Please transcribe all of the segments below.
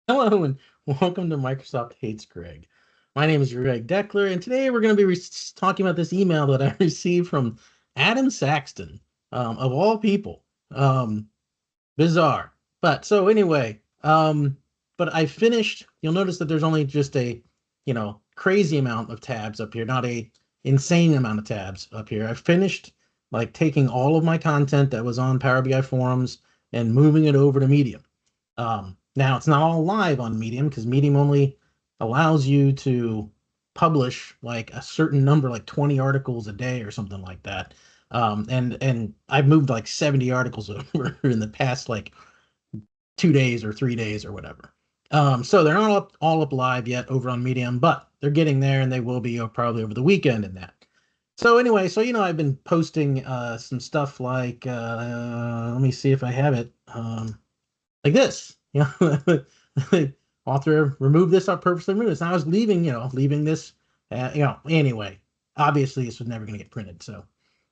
Hello and welcome to Microsoft Hates Greg. My name is Greg Deckler, and today we're going to be talking about this email that I received from Adam Saxton, of all people. Um, Bizarre. But so anyway, but I finished. You'll notice that there's only just a, crazy amount of tabs up here, not a insane amount of tabs up here. I finished like taking all of my content that was on Power BI forums and moving it over to Medium. Now it's not all live on Medium because Medium only allows you to publish like a certain number, like 20 articles a day or something like that. And I've moved like 70 articles over in the past like 2 days or 3 days or whatever. So they're not all up live yet over on Medium, but they're getting there and they will be probably over the weekend and that. So anyway, so I've been posting some stuff like let me see if I have it. Like this. Author remove this, I purposely removed this. And I was leaving this, anyway, obviously this was never going to get printed, so,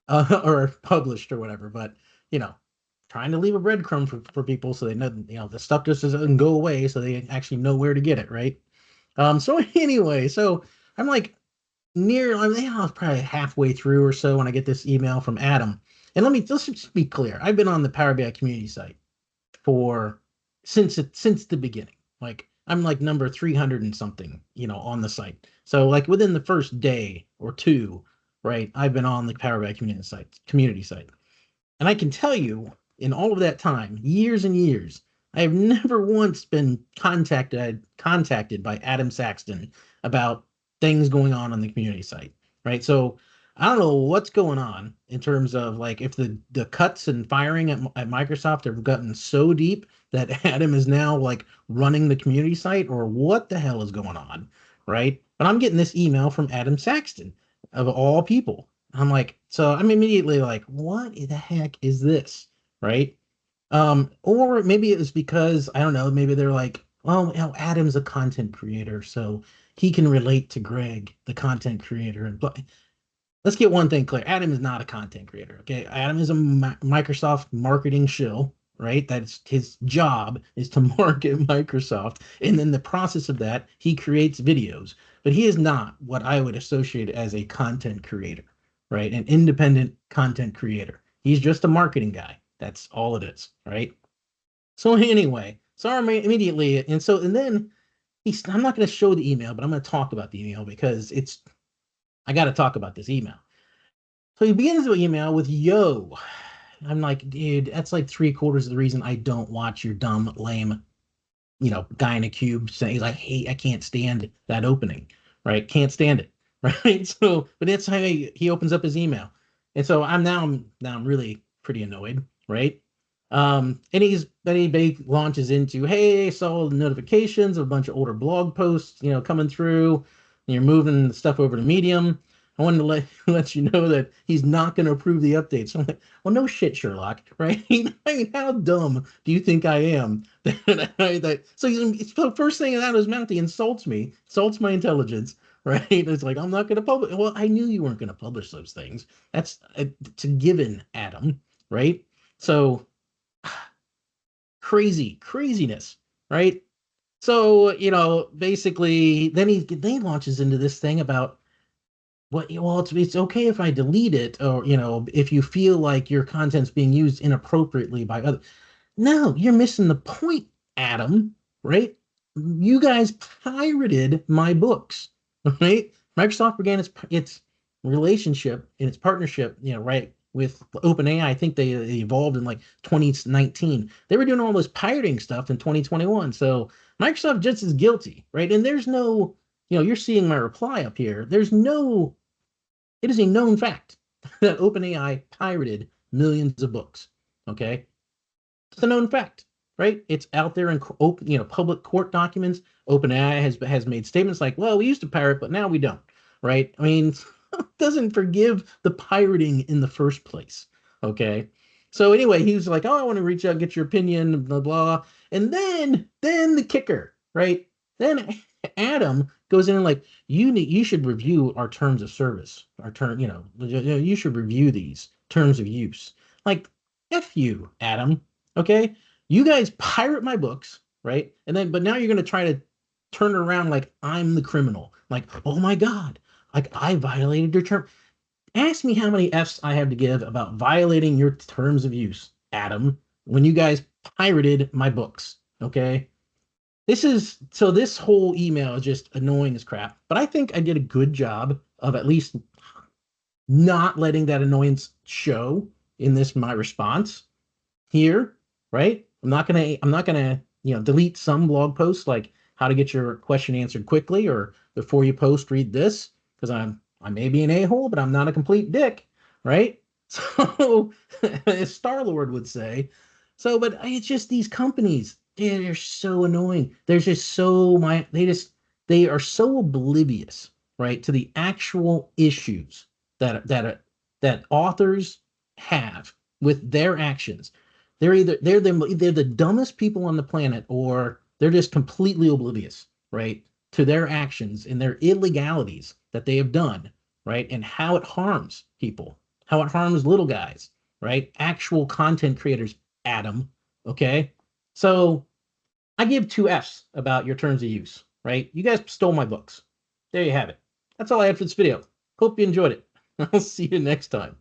or published or whatever, but, you know, trying to leave a breadcrumb for people so they know, the stuff just doesn't go away so they actually know where to get it, right? So anyway, so I'm like I was probably halfway through or so when I get this email from Adam. And let's just be clear. I've been on the Power BI community site for since the beginning. Like I'm like number 300 and something, on the site. So like within the first day or two, right, I've been on the Power BI community site. And I can tell you in all of that time, years and years, I have never once been contacted by Adam Saxton about things going on the community site, right? So I don't know what's going on in terms of like if the cuts and firing at Microsoft have gotten so deep that Adam is now like running the community site or what the hell is going on, right? But I'm getting this email from Adam Saxton of all people. I'm like, so I'm immediately like, what the heck is this? Right? Or maybe it was because, I don't know, maybe they're like, well, Adam's a content creator, so he can relate to Greg, the content creator. And but let's get one thing clear. Adam is not a content creator. Okay. Adam is a Microsoft marketing shill, right? That's his job is to market Microsoft. And then the process of that, he creates videos, but he is not what I would associate as a content creator, right? An independent content creator. He's just a marketing guy. That's all it is, right? So anyway, so immediately, and then I'm not going to show the email, but I'm going to talk about the email because I got to talk about this email. So he begins the email with "Yo." I'm like, dude, that's like three-quarters of the reason I don't watch your dumb, lame, guy in a cube saying he's like, hey, I can't stand that opening, right? Can't stand it, right? So, but that's how he opens up his email, and so I'm really pretty annoyed, right? And then he launches into, hey, saw the notifications of a bunch of older blog posts, coming through, and you're moving the stuff over to Medium. I wanted to let you know that he's not going to approve the updates. So I'm like, well, no shit, Sherlock, right? I mean, how dumb do you think I am? So it's the first thing out of his mouth, he insults me, insults my intelligence, right? It's like, I'm not going to publish. Well, I knew you weren't going to publish those things. It's a given, Adam, right? So craziness, right? So, basically, then he launches into this thing about what, well, it's okay if I delete it, or if you feel like your content's being used inappropriately by others. No, you're missing the point, Adam, right? You guys pirated my books, right? Microsoft began its relationship and its partnership, right, with OpenAI. I think they evolved in like 2019. They were doing all this pirating stuff in 2021. So Microsoft just is guilty, right? And there's no, you're seeing my reply up here. It is a known fact that OpenAI pirated millions of books. Okay, it's a known fact, right? It's out there in open, public court documents. OpenAI has made statements like, "Well, we used to pirate, but now we don't." Right? I mean, doesn't forgive the pirating in the first place. Okay. So anyway, he was like, "Oh, I want to reach out and get your opinion, blah blah." And then the kicker, right? Then Adam goes in and like, you should review our terms of service, our term, you should review these terms of use. Like, F you, Adam. Okay, you guys pirate my books. right? And then, but now you're going to try to turn it around like I'm the criminal. Like, oh my God, like I violated your term. Ask me how many F's I have to give about violating your terms of use, Adam, when you guys pirated my books. Okay. This whole email is just annoying as crap. But I think I did a good job of at least not letting that annoyance show in this my response here, right? I'm not gonna delete some blog posts like how to get your question answered quickly or before you post read this because I may be an a-hole, but I'm not a complete dick, right? So as Star-Lord would say. So, but it's just these companies, they're so annoying. They're just so they are so oblivious, right, to the actual issues that authors have with their actions. They're the dumbest people on the planet, or they're just completely oblivious, right, to their actions and their illegalities that they have done, right, and how it harms people, how it harms little guys, right, actual content creators. Adam, okay, so I give two F's about your terms of use, right? You guys stole my books. There you have it. That's all I had for this video. Hope you enjoyed it. I'll see you next time.